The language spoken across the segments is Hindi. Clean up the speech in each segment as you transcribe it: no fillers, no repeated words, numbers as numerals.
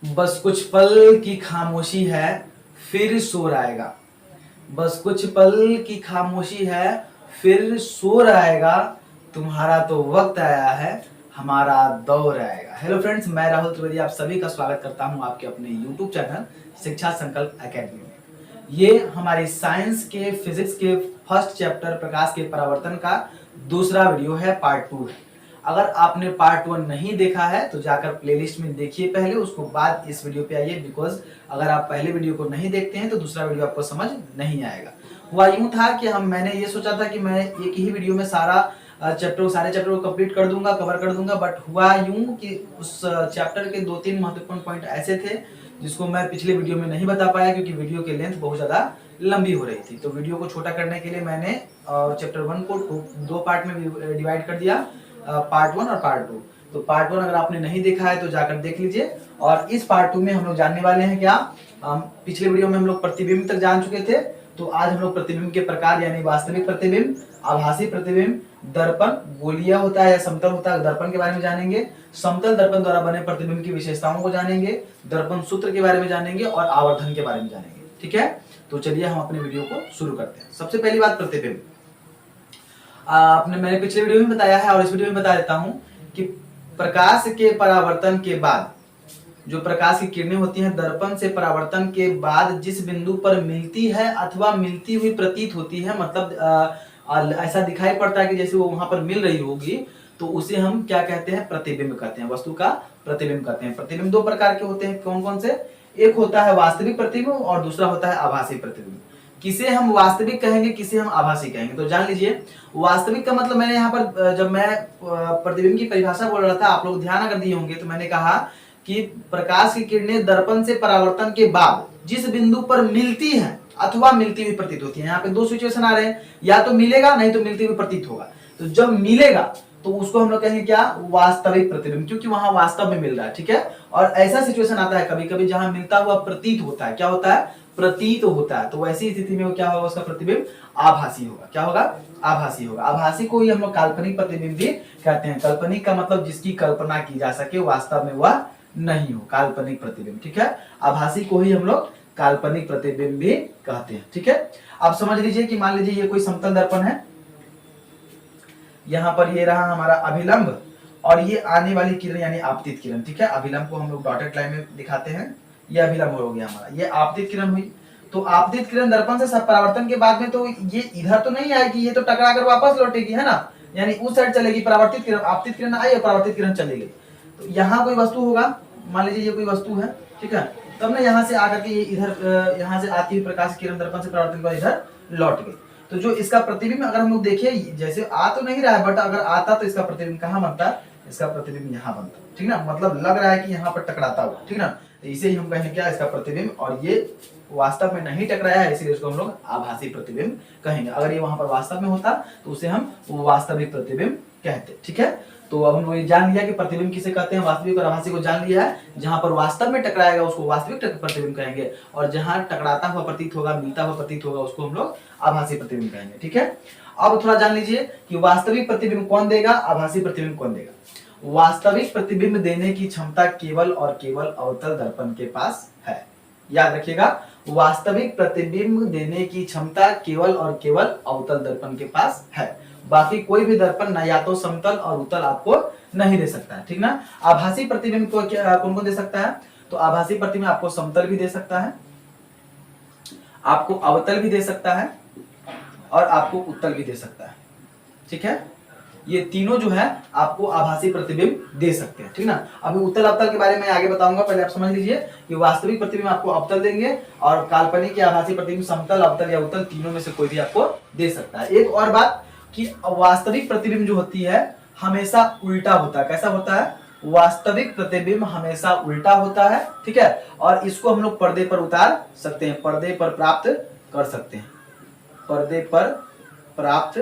बस कुछ पल की खामोशी है, फिर शोर आएगा। बस कुछ पल की खामोशी है, फिर शोर आएगा। तुम्हारा तो वक्त आया है, हमारा दौर आएगा। हेलो फ्रेंड्स, मैं राहुल त्रिवेदी आप सभी का स्वागत करता हूं आपके अपने यूट्यूब चैनल शिक्षा संकल्प एकेडमी में। ये हमारी साइंस के फिजिक्स के फर्स्ट चैप्टर प्रकाश के परावर्तन का दूसरा वीडियो है, पार्ट 2 है। अगर आपने पार्ट 1 नहीं देखा है तो जाकर प्लेलिस्ट में देखिए पहले, उसको बाद इस वीडियो पे आइए। बिकॉज अगर आप पहले वीडियो को नहीं देखते हैं तो दूसरा वीडियो आपको समझ नहीं आएगा। हुआ यूं था कि मैंने ये सोचा था कि मैं एक ही वीडियो में सारे चैप्टर को कंप्लीट कर दूंगा, कवर कर दूंगा। बट हुआ यूं कि उस चैप्टर के 2-3 महत्वपूर्ण पॉइंट ऐसे थे जिसको मैं पिछले वीडियो में नहीं बता पाया, क्योंकि वीडियो की लेंथ बहुत ज्यादा लंबी हो रही थी। तो वीडियो को छोटा करने के लिए मैंने चैप्टर 1 को 2 पार्ट में डिवाइड कर दिया, पार्ट 1 और पार्ट 2। तो पार्ट 1 अगर आपने नहीं देखा है तो जाकर देख लीजिए। और इस पार्ट 2 में हम लोग जानने वाले हैं क्या, पिछले वीडियो में हम लोग प्रतिबिंब तक जान चुके थे। तो आज हम लोग प्रतिबिंब के प्रकार यानी वास्तविक प्रतिबिंब, आभासी प्रतिबिंब, दर्पण गोलीय होता है या समतल होता है, दर्पण के बारे में जानेंगे। समतल दर्पण द्वारा बने प्रतिबिंब की विशेषताओं को जानेंगे, दर्पण सूत्र के बारे में जानेंगे और आवर्धन के बारे में जानेंगे। ठीक है, तो चलिए हम अपने वीडियो को शुरू करते हैं। सबसे पहली बात, प्रतिबिंब। मैंने पिछले वीडियो में बताया है और इस वीडियो में बता देता हूं कि प्रकाश के परावर्तन के बाद जो प्रकाश की किरणें होती हैं, दर्पण से परावर्तन के बाद जिस बिंदु पर मिलती है अथवा मिलती हुई प्रतीत होती है, मतलब ऐसा दिखाई पड़ता है कि जैसे वो वहां पर मिल रही होगी, तो उसे हम क्या कहते हैं, प्रतिबिंब कहते हैं। वस्तु का प्रतिबिंब कहते हैं। प्रतिबिंब 2 प्रकार के होते हैं। कौन कौन से? एक होता है वास्तविक प्रतिबिंब और दूसरा होता है आभासी प्रतिबिंब। किसे हम वास्तविक कहेंगे, किसे हम आभासी कहेंगे। तो जान लीजिए, वास्तविक का मतलब, मैंने यहाँ पर जब मैं प्रतिबिंब की परिभाषा बोल रहा था, आप लोग ध्यान अगर दिए होंगे तो मैंने कहा कि प्रकाश की किरणें दर्पण से परावर्तन के बाद जिस बिंदु पर मिलती है अथवा मिलती हुई प्रतीत होती है। यहाँ पे 2 सिचुएशन आ रहे हैं, या तो मिलेगा नहीं तो मिलती हुई प्रतीत होगा। तो जब मिलेगा तो उसको हम लोग कहेंगे क्या, वास्तविक प्रतिबिंब, क्योंकि वहां वास्तव में मिल रहा है। ठीक है, और ऐसा सिचुएशन आता है कभी कभी जहां मिलता हुआ प्रतीत होता है। क्या होता है? प्रतीत होता है। तो वैसी स्थिति में वो क्या होगा, उसका प्रतिबिंब आभासी होगा। क्या होगा? आभासी होगा। आभासी को ही हम लोग काल्पनिक प्रतिबिंब भी कहते हैं। काल्पनिक का मतलब जिसकी कल्पना की जा सके, वास्तव में वह नहीं हो, काल्पनिक प्रतिबिंब। ठीक है, आभासी को ही हम लोग काल्पनिक प्रतिबिंब भी कहते हैं। ठीक है, अब समझ लीजिए कि मान लीजिए ये कोई समतल दर्पण है, यहां पर ये रहा हमारा अभिलंब और ये आने वाली किरण यानी आपतित किरण। ठीक है, अभिलंब को हम लोग डॉटेड लाइन में दिखाते हैं। ये अभिलंब हो गया हमारा, ये आपतित किरण हुई। तो आपतित किरण दर्पण से परावर्तन के बाद में तो ये इधर तो नहीं आएगी, ये तो टकरा कर वापस लौटेगी, है ना, यानी उस साइड चलेगी। परावर्तित किरण, आपतित किरण आई और परावर्तित किरण चली गई। तो यहाँ कोई वस्तु होगा, मान लीजिए ये कोई वस्तु है। ठीक है, तब ना यहाँ से आकर के ये इधर यहाँ से आती हुई प्रकाश किरण दर्पण से परावर्तन के बाद इधर लौट गई। तो जो इसका प्रतिबिंब अगर हम लोग देखें, जैसे आ तो नहीं रहा है, बट अगर आता तो इसका प्रतिबिंब कहाँ बनता है, इसका प्रतिबिंब यहाँ बनता है। ठीक ना, मतलब लग रहा है कि यहाँ पर टकराता हुआ। ठीक ना, तो इसे ही हम कहेंगे क्या, इसका प्रतिबिंब। और ये वास्तव में नहीं टकराया है, इसीलिए इसको हम लोग आभासी प्रतिबिंब कहेंगे। अगर ये वहां पर वास्तव में होता तो उसे हम वास्तविक प्रतिबिंब कहते। ठीक है, तो अब हम लोग जान लिया कि प्रतिबिंब किसे कहते हैं, वास्तविक और आभासी को जान लिया है। जहां पर वास्तव में टकराएगा उसको वास्तविक प्रतिबिंब कहेंगे, और जहां टकराता हुआ प्रतीत होगा, मिलता हुआ प्रतीत होगा, उसको हम लोग आभासी प्रतिबिंब कहेंगे। ठीक है, अब थोड़ा जान लीजिए कि वास्तविक प्रतिबिंब कौन देगा, आभासी प्रतिबिंब कौन देगा। वास्तविक प्रतिबिंब देने की क्षमता केवल और केवल अवतल दर्पण के पास है। याद रखिएगा, वास्तविक प्रतिबिंब देने की क्षमता केवल और केवल अवतल दर्पण के पास है। बाकी कोई भी दर्पण ना या तो समतल और उत्तल आपको नहीं दे सकता है। ठीक ना, आभासी प्रतिबिंब को क्या कौन कौन दे सकता है, तो आभासी प्रतिबिंब आपको समतल भी दे सकता है, आपको अवतल भी दे सकता है और आपको उत्तल भी दे सकता है। ठीक है, ये तीनों जो है आपको आभासी प्रतिबिंब दे सकते हैं। ठीक ना, अभी उत्तल अवतल के बारे में आगे बताऊंगा, पहले आप समझ लीजिए कि वास्तविक प्रतिबिंब आपको अवतल देंगे और काल्पनिक या आभासी प्रतिबिंब समतल, अवतल या उत्तल तीनों में से कोई भी आपको दे सकता है। एक और बात कि वास्तविक प्रतिबिंब जो होती है हमेशा उल्टा होता है। कैसा होता है? वास्तविक प्रतिबिंब हमेशा उल्टा होता है। ठीक है, और इसको हम लोग पर्दे पर उतार सकते हैं, पर्दे पर प्राप्त कर सकते हैं, पर्दे पर प्राप्त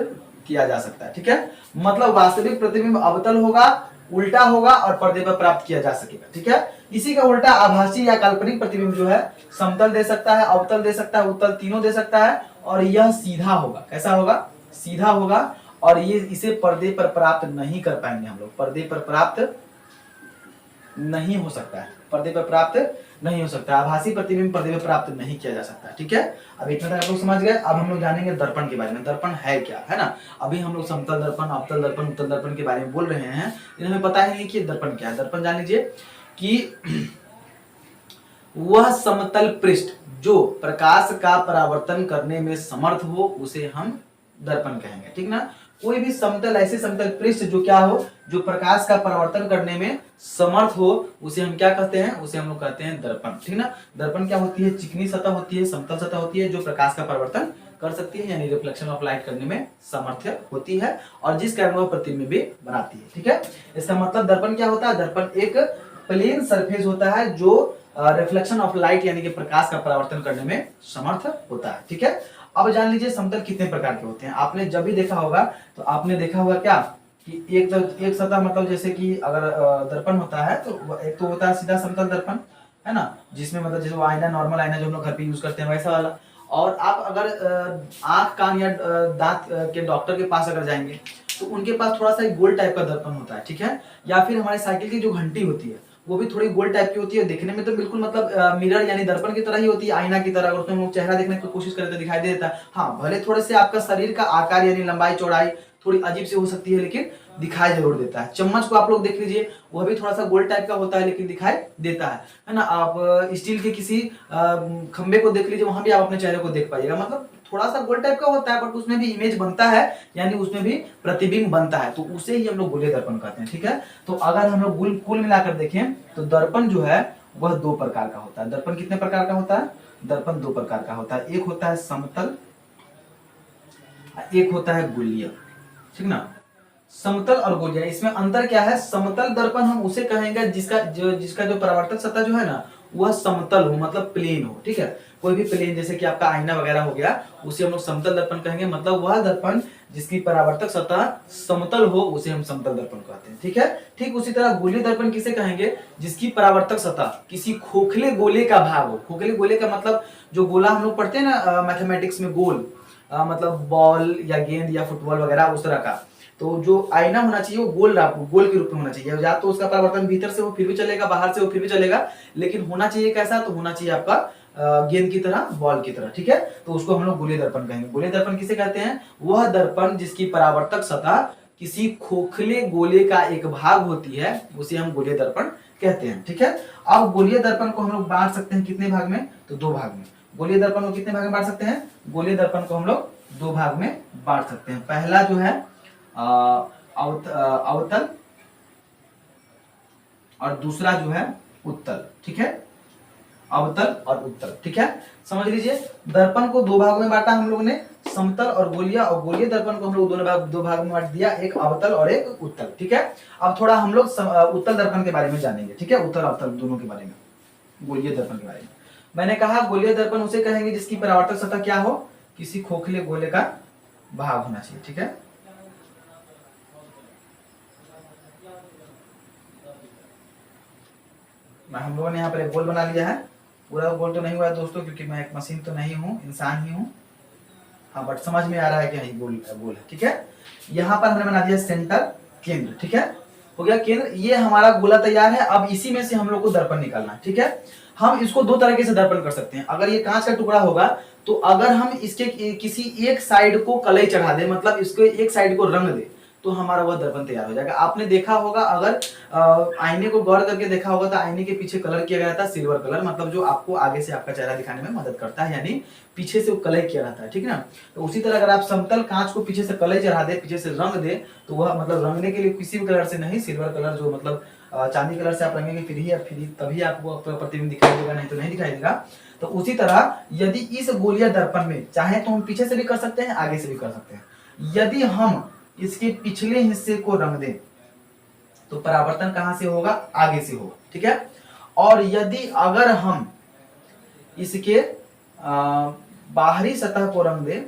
किया जा सकता है। ठीक है, मतलब वास्तविक प्रतिबिंब अवतल होगा, उल्टा होगा और पर्दे पर प्राप्त किया जा सकेगा। ठीक है, इसी का उल्टा आभासी या काल्पनिक प्रतिबिंब जो है समतल दे सकता है, अवतल दे सकता है, उत्तल तीनों दे सकता है, और यह सीधा होगा। कैसा होगा? सीधा होगा, और ये इसे पर्दे पर प्राप्त नहीं कर पाएंगे हम लोग, पर्दे पर प्राप्त नहीं हो सकता है, पर्दे पर प्राप्त नहीं हो सकता, आभासी प्रतिबिंब पर्दे पर प्राप्त नहीं किया जा सकता। ठीक है, अब इतना तक आप लोग समझ गए। अब हम लोग जानेंगे दर्पण के बारे में। दर्पण है क्या, है ना। अभी हम लोग समतल दर्पण, अवतल दर्पण, उत्तल दर्पण के बारे में बोल रहे हैं, लेकिन हमें पता ही नहीं कि दर्पण क्या है। दर्पण जान लीजिए कि वह समतल पृष्ठ जो प्रकाश का परावर्तन करने में समर्थ हो उसे हम दर्पण कहेंगे। ठीक ना, कोई भी समतल, ऐसे समतल पृष्ठ जो क्या हो, जो प्रकाश का परावर्तन करने में समर्थ हो, उसे हम क्या कहते हैं, उसे हम लोग कहते हैं दर्पण। ठीक ना, दर्पण क्या होती है, चिकनी सतह होती है, समतल सतह होती है, जो प्रकाश का परावर्तन कर सकती है, यानी रिफ्लेक्शन ऑफ लाइट करने में सामर्थ्य होती है, और जिस कारण वह प्रतिबिंब भी बनाती है। ठीक है, इसका मतलब दर्पण क्या होता है, दर्पण एक प्लेन सरफेस होता है जो रिफ्लेक्शन ऑफ लाइट यानी कि प्रकाश का परावर्तन करने में समर्थ होता है। ठीक है, अब जान लीजिए समतल कितने प्रकार के होते हैं। आपने जब भी देखा होगा तो आपने देखा होगा क्या कि एक सतह, मतलब जैसे कि अगर दर्पण होता है तो एक तो होता है सीधा समतल दर्पण, है ना, जिसमें मतलब जैसे वो आईना, नॉर्मल आईना जो हम लोग घर पे यूज करते हैं वैसा वाला। और आप अगर आंख कान या दांत के डॉक्टर के पास अगर जाएंगे तो उनके पास थोड़ा सा एक गोल टाइप का दर्पण होता है। ठीक है, या फिर हमारे साइकिल की जो घंटी होती है वो भी थोड़ी गोल टाइप की होती है, देखने में तो बिल्कुल मतलब मिरर यानी दर्पण की तरह ही होती है, आईना की तरह। अगर उसमें हम लोग चेहरा देखने की कोशिश करें तो दिखाई दे देता है। हाँ, भले थोड़े से आपका शरीर का आकार यानी लंबाई चौड़ाई थोड़ी अजीब सी हो सकती है, लेकिन दिखाई जरूर देता है। चम्मच को आप लोग देख लीजिए, वह भी थोड़ा सा गोल टाइप का होता है, लेकिन दिखाई देता है ना। आप स्टील के किसी खंबे को देख लीजिए, वहां भी आप अपने चेहरे को देख पाइएगा, मतलब थोड़ा सा गोल टाइप का होता है, बट उसमें भी इमेज बनता है, यानी उसमें भी प्रतिबिंब बनता है, तो उसे ही हम लोग गोलीय दर्पण कहते हैं। ठीक है, तो अगर हम लोग कुल मिलाकर देखें तो दर्पण जो है वह दो प्रकार का होता है। दर्पण कितने प्रकार का होता है, दर्पण दो प्रकार का होता है, एक होता है समतल, एक होता है गोलीय। ठीक ना, समतल और गोलीय, इसमें अंतर क्या है, समतल दर्पण हम उसे कहेंगे जिसका जो परावर्तक सतह जो है ना वह समतल हो, मतलब प्लेन हो। ठीक है, कोई भी प्लेन जैसे कि आपका आईना वगैरह हो गया, उसे हम लोग समतल दर्पण कहेंगे, मतलब वह दर्पण जिसकी परावर्तक सतह समतल हो उसे हम समतल दर्पण कहते हैं। ठीक है, ठीक उसी तरह गोलीय दर्पण किसे कहेंगे, जिसकी परावर्तक सतह किसी खोखले गोले का भाग हो। खोखले गोले का मतलब जो गोला हम लोग पढ़ते हैं ना मैथमेटिक्स में, गोल मतलब बॉल या गेंद या फुटबॉल वगैरह उस तरह का, तो जो आईना होना चाहिए वो गोल के रूप में होना चाहिए। या तो उसका परावर्तन भीतर से हो फिर भी चलेगा, बाहर से हो फिर भी चलेगा, लेकिन होना चाहिए कैसा, तो होना चाहिए आपका गेंद की तरह, बॉल की तरह। ठीक है, तो उसको हम लोग गोलीय दर्पण कहेंगे। गोलीय दर्पण किसे कहते हैं, वह दर्पण जिसकी परावर्तक सतह किसी खोखले गोले का एक भाग होती है, उसे हम गोलीय दर्पण कहते हैं। ठीक है, अब गोलीय दर्पण को हम लोग बांट सकते हैं कितने भाग में, तो दो भाग में। गोलीय दर्पण को कितने भाग में बांट सकते हैं, गोलीय दर्पण को हम लोग दो भाग में बांट सकते हैं। पहला जो है अवतल और दूसरा जो है उत्तल। ठीक है, अवतल और उत्तल। ठीक है, समझ लीजिए दर्पण को दो भागों में बांटा हम लोगों ने, समतल और गोलीय, और गोलीय दर्पण को हम लोग दो भाग में बांट दिया, एक अवतल और एक उत्तल। ठीक है, अब थोड़ा हम लोग उत्तल दर्पण के बारे में जानेंगे। ठीक है, उत्तल अवतल दोनों के बारे में, गोलीय दर्पण के बारे में। मैंने कहा गोलीय दर्पण उसे कहेंगे जिसकी परावर्तक सतह क्या हो, किसी खोखले गोले का भाग होना चाहिए। ठीक है, हम लोगों ने यहाँ पर एक गोल बना लिया है, पूरा गोल तो नहीं हुआ है दोस्तों, क्योंकि मैं एक मशीन तो नहीं हूँ, इंसान ही हूँ। हाँ, बट समझ में आ रहा है कि हाँ गोल गोल है। ठीक है, यहाँ पर हमने बना दिया सेंटर, केंद्र। ठीक है, हो गया केंद्र, ये हमारा गोला तैयार है। अब इसी में से हम लोग को दर्पण निकालना है। ठीक है, हम इसको दो तरीके से दर्पण कर सकते हैं। अगर ये कांच का टुकड़ा होगा तो अगर हम इसके किसी एक साइड को कलई चढ़ा दे, मतलब इसको एक साइड को रंग दे, तो हमारा वह दर्पण तैयार हो जाएगा। आपने देखा होगा, अगर आईने को गौर करके देखा होगा तो आईने के पीछे कलर किया गया था सिल्वर कलर, मतलब जो आपको आगे से आपका चेहरा दिखाने में मदद करता है, यानी पीछे से वो कलर किया रहता है। ठीक है ना, तो उसी तरह अगर आप समतल कांच को पीछे से कलर चढ़ा दे, पीछे से रंग दे, तो वह मतलब रंगने के लिए किसी भी कलर से नहीं, सिल्वर कलर जो मतलब चांदी कलर से आप रंगेंगे फिर तभी आपको प्रतिबिंब दिखाई देगा, नहीं तो नहीं दिखाई देगा। तो उसी तरह यदि इस गोलीय दर्पण में चाहे तो हम पीछे से भी कर सकते हैं, आगे से भी कर सकते हैं। यदि हम इसके पिछले हिस्से को रंग दें तो परावर्तन कहां से होगा, आगे से होगा। ठीक है, और यदि अगर हम इसके बाहरी सतह को रंग दें,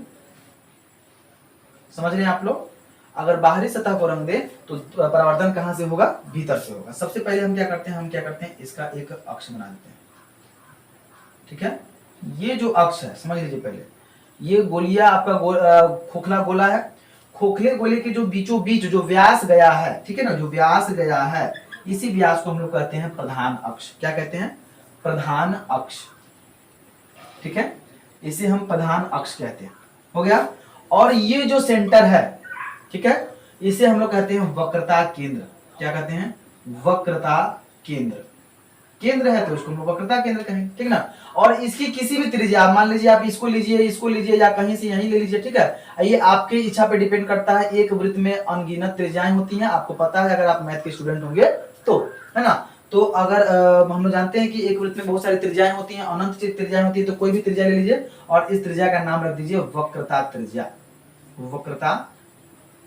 समझ रहे हैं आप लोग, अगर बाहरी सतह को रंग दे तो परावर्तन कहां से होगा, भीतर से होगा। सबसे पहले हम क्या करते हैं, इसका एक अक्ष बना देते हैं। ठीक है, ये जो अक्ष है समझ लीजिए, पहले ये गोलिया आपका खोखला गोला है, खोखले गोले के जो बीचों बीच जो व्यास गया है, ठीक है ना, जो व्यास गया है इसी व्यास को हम लोग कहते हैं प्रधान अक्ष। क्या कहते हैं? प्रधान अक्ष। ठीक है, इसे हम प्रधान अक्ष कहते हैं। हो गया। और ये जो सेंटर है, ठीक है, इसे हम लोग कहते हैं वक्रता केंद्र। क्या कहते हैं? वक्रता केंद्र। केंद्र है तो उसको हम वक्रता केंद्र कहेंगे, ठीक ना। और इसकी किसी भी त्रिज्या, मान लीजिए आप इसको लीजिए या कहीं से यहीं ले लीजिए, ठीक है। ये आपके इच्छा पे डिपेंड करता है। एक वृत्त में अनगिनत त्रिज्याएं होती हैं, आपको पता है अगर आप मैथ के स्टूडेंट होंगे तो, है ना। तो अगर हम लोग जानते हैं कि एक वृत्त में बहुत सारी त्रिज्याएं होती हैं, अनंत त्रिज्याएं होती है, तो कोई भी त्रिज्या ले लीजिए और इस त्रिज्या का नाम रख दीजिए वक्रता त्रिज्या। वक्रता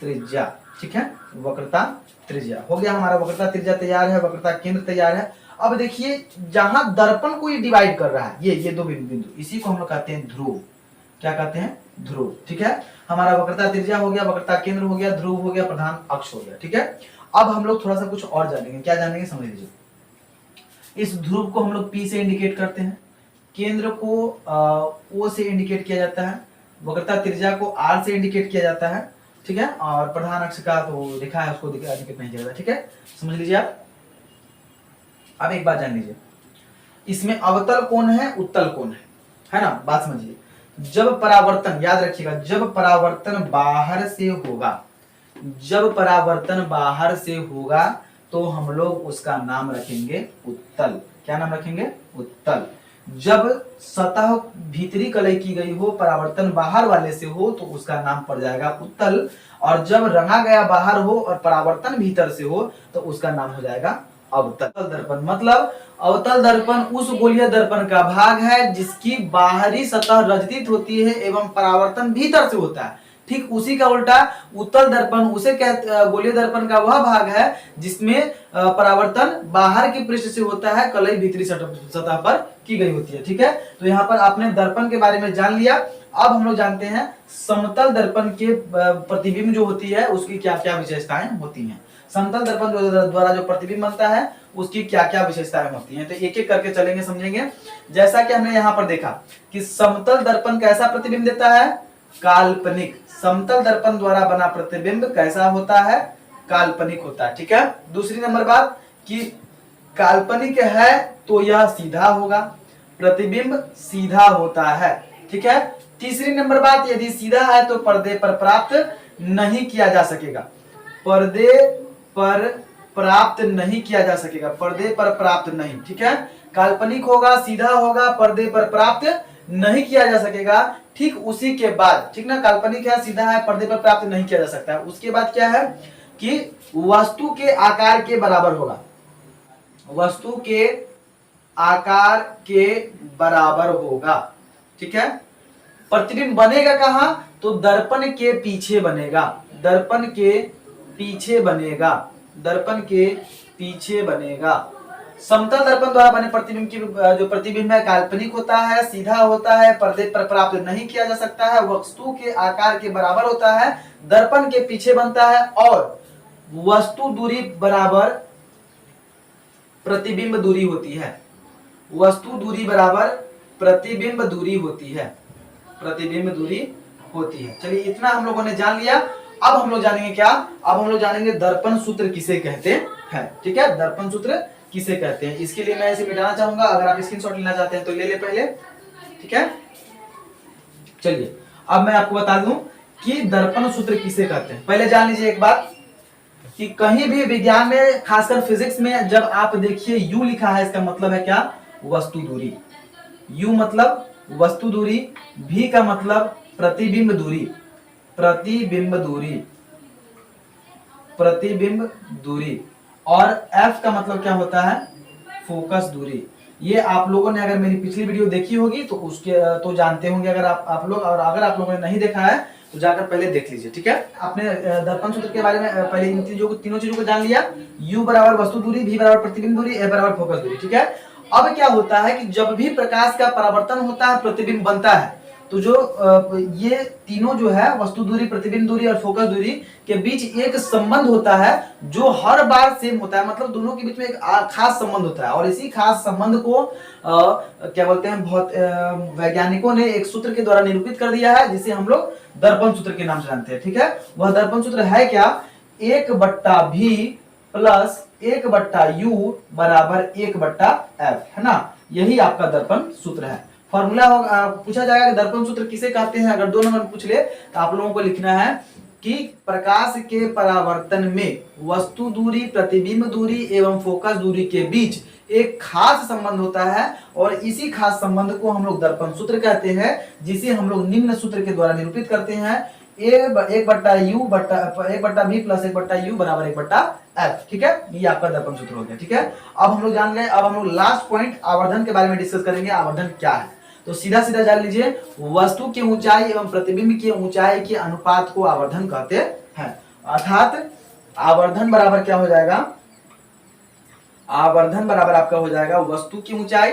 त्रिज्या, ठीक है, वक्रता त्रिज्या। हो गया, हमारा वक्रता त्रिज्या तैयार है, वक्रता केंद्र तैयार है। अब देखिए, जहां दर्पण को ये डिवाइड कर रहा है, ये दो बिंदु, इसी को हम लोग कहते हैं ध्रुव। क्या कहते हैं? ध्रुव। ठीक है, हमारा वक्रता त्रिज्या हो गया, वक्रता केंद्र हो गया, ध्रुव हो गया, प्रधान अक्ष हो गया। ठीक है, अब हम लोग थोड़ा सा कुछ और जानेंगे। क्या जानेंगे? समझ लीजिए। इस ध्रुव को हम लोग P से इंडिकेट करते हैं, केंद्र को O से इंडिकेट किया जाता है, वक्रता त्रिज्या को R से इंडिकेट किया जाता है, ठीक है, और प्रधान अक्ष का तो लिखा है, उसको इंडिकेट नहीं किया जाता। ठीक है, समझ लीजिए आप। अब एक बात जान लीजिए, इसमें अवतल कोण है, उत्तल कोण है ना। बात समझिए, जब परावर्तन, याद रखिएगा, जब परावर्तन बाहर से होगा, जब परावर्तन बाहर से होगा तो हम लोग उसका नाम रखेंगे उत्तल। क्या नाम रखेंगे? उत्तल। जब सतह भीतरी कलई की गई हो, परावर्तन बाहर वाले से हो, तो उसका नाम पड़ जाएगा उत्तल। और जब रंगा गया बाहर हो और परावर्तन भीतर से हो, तो उसका नाम हो जाएगा अवतल दर्पण। मतलब अवतल दर्पण उस गोलीय दर्पण का भाग है जिसकी बाहरी सतह रजदित होती है एवं परावर्तन भीतर से होता है। ठीक उसी का उल्टा उत्तल दर्पण उसे गोलीय दर्पण का वह भाग है जिसमें परावर्तन बाहर की पृष्ठ से होता है, कलई भीतरी सतह पर की गई होती है। ठीक है, तो यहाँ पर आपने दर्पण के बारे में जान लिया। अब हम लोग जानते हैं समतल दर्पण के प्रतिबिंब जो होती है उसकी क्या क्या विशेषताएं होती हैं। समतल दर्पण द्वारा जो प्रतिबिंब बनता है उसकी क्या क्या विशेषताएं होती हैं, तो एक एक करके चलेंगे, समझेंगे। जैसा कि हमने यहाँ पर देखा कि समतल दर्पण कैसा प्रतिबिंब देता है? काल्पनिक। समतल दर्पण द्वारा बना प्रतिबिंब कैसा होता है? काल्पनिक होता है। ठीक है, दूसरी नंबर बात कि काल्पनिक है तो यह सीधा होगा, प्रतिबिंब सीधा होता है। ठीक है, तीसरी नंबर बात, यदि सीधा है तो पर्दे पर प्राप्त नहीं किया जा सकेगा, पर्दे पर प्राप्त नहीं किया जा सकेगा, पर्दे पर प्राप्त नहीं। ठीक है, काल्पनिक होगा, सीधा होगा, पर्दे पर प्राप्त नहीं किया जा सकेगा। ठीक उसी के बाद, ठीक ना, काल्पनिक है, सीधा है, पर्दे पर प्राप्त नहीं किया जा सकता है। उसके बाद क्या है कि वस्तु के आकार के बराबर होगा, वस्तु के आकार के बराबर होगा। ठीक है, प्रतिबिंब बनेगा कहां? तो दर्पण के पीछे बनेगा, दर्पण के पीछे बनेगा, दर्पण के पीछे बनेगा। समतल दर्पण द्वारा बने प्रतिबिंब की जो प्रतिबिंब है काल्पनिक होता है, सीधा होता है, पर्दे पर प्राप्त नहीं किया जा सकता है, वस्तु के आकार के बराबर होता है, दर्पण के पीछे बनता है और वस्तु दूरी बराबर प्रतिबिंब दूरी होती है, वस्तु दूरी बराबर प्रतिबिंब दूरी होती है, प्रतिबिंब दूरी होती है। चलिए इतना हम लोगों ने जान लिया। अब हम लोग जानेंगे क्या? अब हम लोग जानेंगे दर्पण सूत्र किसे कहते हैं। ठीक है, दर्पण सूत्र किसे कहते हैं, इसके लिए मैं इसे मिटाना चाहूंगा। अगर आप स्क्रीनशॉट लेना चाहते हैं तो ले ले पहले। ठीक है, चलिए अब मैं आपको बता दूं कि दर्पण सूत्र किसे कहते हैं। पहले जान लीजिए एक बात कि कहीं भी विज्ञान में, खासकर फिजिक्स में, जब आप देखिए U लिखा है, इसका मतलब है क्या? वस्तु दूरी। U मतलब वस्तु दूरी, V का मतलब प्रतिबिंब दूरी, प्रतिबिंब दूरी, प्रतिबिंब दूरी, और F का मतलब क्या होता है? फोकस दूरी। ये आप लोगों ने अगर मेरी पिछली वीडियो देखी होगी तो उसके तो जानते होंगे, अगर आप लोग, और अगर आप लोगों ने नहीं देखा है तो जाकर पहले देख लीजिए। ठीक है, आपने दर्पण सूत्र के बारे में पहले इन तीनों चीजों को जान लिया। U बराबर वस्तु दूरी, V बराबर प्रतिबिंब दूरी, F बराबर फोकस दूरी। ठीक है, अब क्या होता है कि जब भी प्रकाश का परावर्तन होता है, प्रतिबिंब बनता है, तो जो ये तीनों जो है, वस्तु दूरी, प्रतिबिंब दूरी और फोकस दूरी के बीच एक संबंध होता है जो हर बार सेम होता है। मतलब दोनों के बीच में एक खास संबंध होता है, और इसी खास संबंध को क्या बोलते हैं, बहुत वैज्ञानिकों ने एक सूत्र के द्वारा निरूपित कर दिया है, जिसे हम लोग दर्पण सूत्र के नाम से जानते हैं। ठीक है, वह दर्पण सूत्र है क्या? 1/V प्लस 1/u बराबर 1/f, है ना। यही आपका दर्पण सूत्र है। फॉर्मूला पूछा जाएगा कि दर्पण सूत्र किसे कहते हैं, अगर 2 नंबर पूछ ले तो आप लोगों को लिखना है कि प्रकाश के परावर्तन में वस्तु दूरी, प्रतिबिंब दूरी एवं फोकस दूरी के बीच एक खास संबंध होता है, और इसी खास संबंध को हम लोग दर्पण सूत्र कहते हैं, जिसे हम लोग निम्न सूत्र के द्वारा निरूपित करते हैं, 1/u बटा 1/v प्लस 1/u बराबर 1/f। ठीक है, ये आपका दर्पण सूत्र हो गया। ठीक है, अब हम लोग जान गए। अब हम लोग लास्ट पॉइंट आवर्धन के बारे में डिस्कस करेंगे। आवर्धन क्या है, तो सीधा सीधा जान लीजिए, वस्तु की ऊंचाई एवं प्रतिबिंब की ऊंचाई के अनुपात को आवर्धन कहते हैं। अर्थात आवर्धन बराबर क्या हो जाएगा, आवर्धन बराबर आपका हो जाएगा वस्तु की ऊंचाई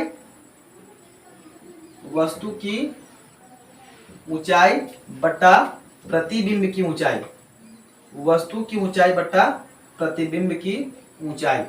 बटा प्रतिबिंब की ऊंचाई, वस्तु की ऊंचाई बटा प्रतिबिंब की ऊंचाई।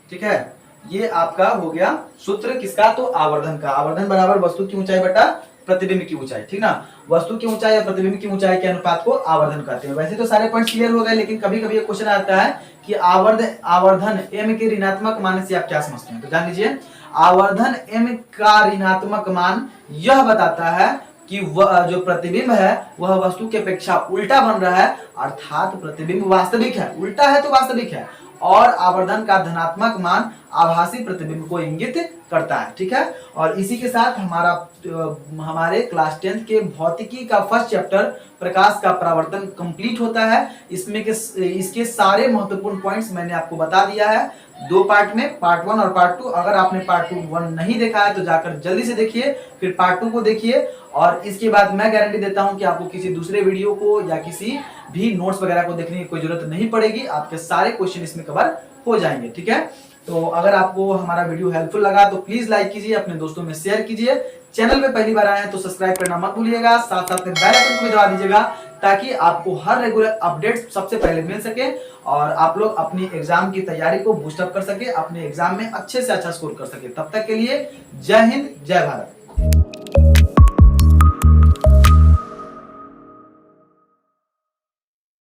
ठीक है, ये आपका हो गया सूत्र किसका, तो आवर्धन का। आवर्धन बराबर वस्तु की ऊंचाई बटा प्रतिबिंब की ऊंचाई। ठीक ना, वस्तु की ऊंचाई और प्रतिबिंब की ऊंचाई के अनुपात को आवर्धन कहते हैं। वैसे तो सारे पॉइंट क्लियर हो गए, लेकिन कभी कभी क्वेश्चन आता है कि आवर्धन m के ऋणात्मक मान से आप क्या समझते हैं, तो जान लीजिए आवर्धन m का ऋणात्मक मान यह बताता है कि वह जो प्रतिबिंब है वह वस्तु की अपेक्षा उल्टा बन रहा है, अर्थात प्रतिबिंब वास्तविक है, उल्टा है तो वास्तविक है, और आवर्धन का धनात्मक मान आभासी प्रतिबिंब को इंगित करता है। ठीक है, और इसी के साथ हमारे क्लास 10th के भौतिकी का फर्स्ट चैप्टर प्रकाश का परावर्तन कंप्लीट होता है। इसके सारे महत्वपूर्ण पॉइंट्स मैंने आपको बता दिया है 2 पार्ट में, पार्ट 1 और पार्ट 2। अगर आपने पार्ट 1 नहीं देखा है तो जाकर जल्दी से देखिए, फिर पार्ट 2 को देखिए, और इसके बाद मैं गारंटी देता हूं कि आपको किसी दूसरे वीडियो को या किसी भी नोट्स वगैरह को देखने की कोई जरूरत नहीं पड़ेगी, आपके सारे क्वेश्चन इसमें कवर हो जाएंगे। ठीक है, तो अगर आपको हमारा वीडियो हेल्पफुल लगा तो प्लीज लाइक कीजिए, अपने दोस्तों में शेयर कीजिए। चैनल पे पहली बार आए हैं तो सब्सक्राइब करना मत भूलिएगा, साथ साथ में बेल आइकन को भी दबा दीजिएगा, ताकि आपको हर रेगुलर अपडेट सबसे पहले मिल सके और आप लोग अपनी एग्जाम की तैयारी को बूस्टअप कर सके, अपने एग्जाम में अच्छे से अच्छा स्कोर कर सके। तब तक के लिए जय हिंद, जय भारत।